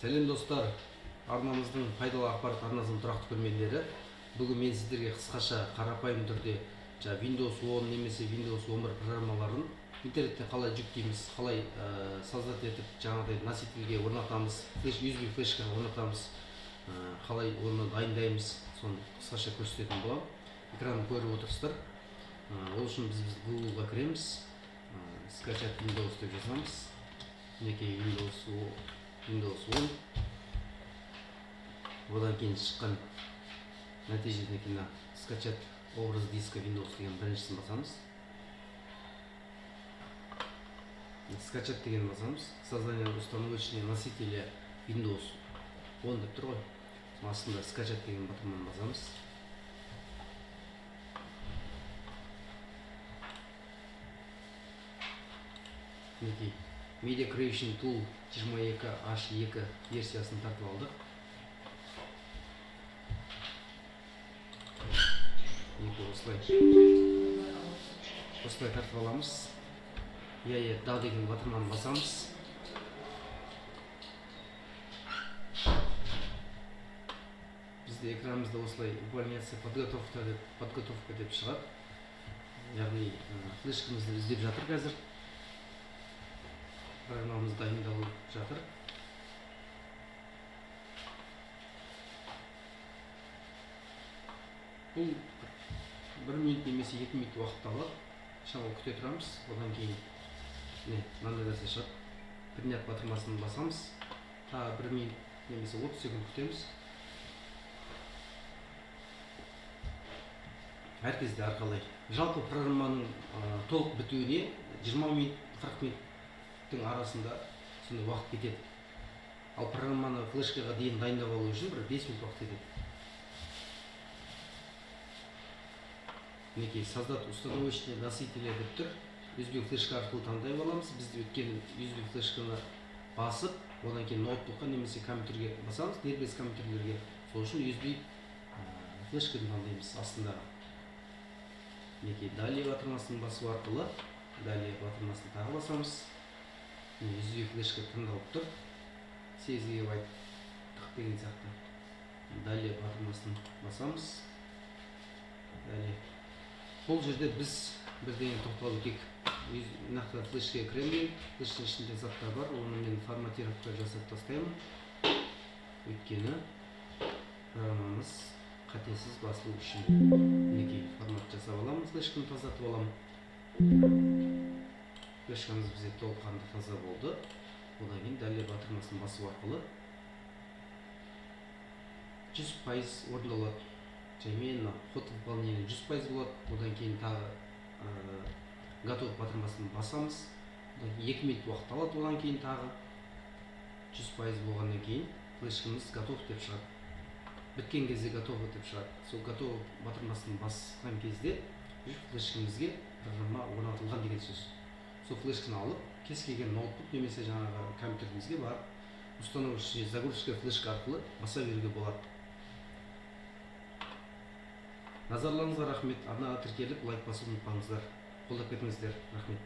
Сәлем достар, арнамыздың пайдалы ақпарат арнасының тұрақты көрермендері. Бүгін мен сіздерге қысқаша қарапайым түрде Windows 10 немесе Windows 11 программаларын интернеттен қалай жүктейміз, қалай создать етіп, жаңағыдай носительге орнатамыз, USB флешкаға орнатамыз, қалай оны дайындаймыз, соны қысқаша көрсететін боламын. Экранды көріп отырсыздар. Ол үшін біз Google-ға кіреміз, скачать Windows деп жазамыз. Мінекей Windows 10. Одан кейін шыққан нәтижесіне кейін скачать образ диска Windows деген біріншісін басамыз. Скачать деген басамыз. Создание установочные носителя Windows 10 деп тұр ғой. Астында скачать деген батырманы басамыз. Мінекей Media Creation Tool 22H2 версиясын тартып алдық. Осылай тартып аламыз. Да деген батырманы басамыз. Бізде экранымызда осылай выполняться подготовка деп шығады. Яғни флешкамызды іздеп жатыр қазір. Программамыз дайындалып жатыр. Бұл 1 минут немесе 2 минут уақыт алады. Шамалы күте тұрамыз. Одан кейін мынандай нәрсе шығады. Принять батырмасын басамыз. Тағы 1 минут немесе 30 секунд күтеміз. Әр кезде арқалай. Жалпы программаның толық бітуіне 20 минут, 40 минуттың арасында сондай уақыт кетеді. Ал программаны флешкаға дейін дайындап алу үшін бір 5 минут уақыт кетеді. Мінекей создать установочные носители деп тұр. USB флешка арқылы таңдай аламыз. Бізде өткен USB флешканы басып, одан кейін ноутбукқа немесе компьютерге басамыз. Дербес компьютерлерге. Сол үшін USB флешканы таңдаймыз астында. Мінекей далее батырмасын басу арқылы, далее батырмасын тағы басамыз. USB флешка таңдалып тұр. 8 ГБ деген сияқты. Далее батырмасын басамыз. Далее. Бұл жерде біз бірден тоқталып өтейік. Нақты флешкаға кіремін. Флешканың ішінде заттар бар. Оны мен форматировка жасап тастаймын. Өйткені программамыз қатесіз басылу үшін мінекей формат жасап аламын. Флешканы тазартып аламын. Флешкамыз бізде толыққанды таза болды. Одан кейін далее батырмасын басу арқылы 100% орындалады. Жаймен ход выполнения 100% болады. Одан кейін тағы готов батырмасын басамыз. 2 минут уақыт алады. Одан кейін тағы 100% болғаннан кейін флешкамыз готов деп шығады. Біткен кезде готов деп шығады. Сол готов батырмасын басқан кезде флешкамызге программа орнатылған деген сөз. Сол флешканы алып, кез келген ноутбук немесе жаңағы компьютерімізге барып, установочный загрузка флешка арқылы баса беруге болады. Назарларыңызға рахмет. Арнаға тіркеліп, лайк басуды ұмытпаңыздар. Қолдап кетіңіздер. Рахмет.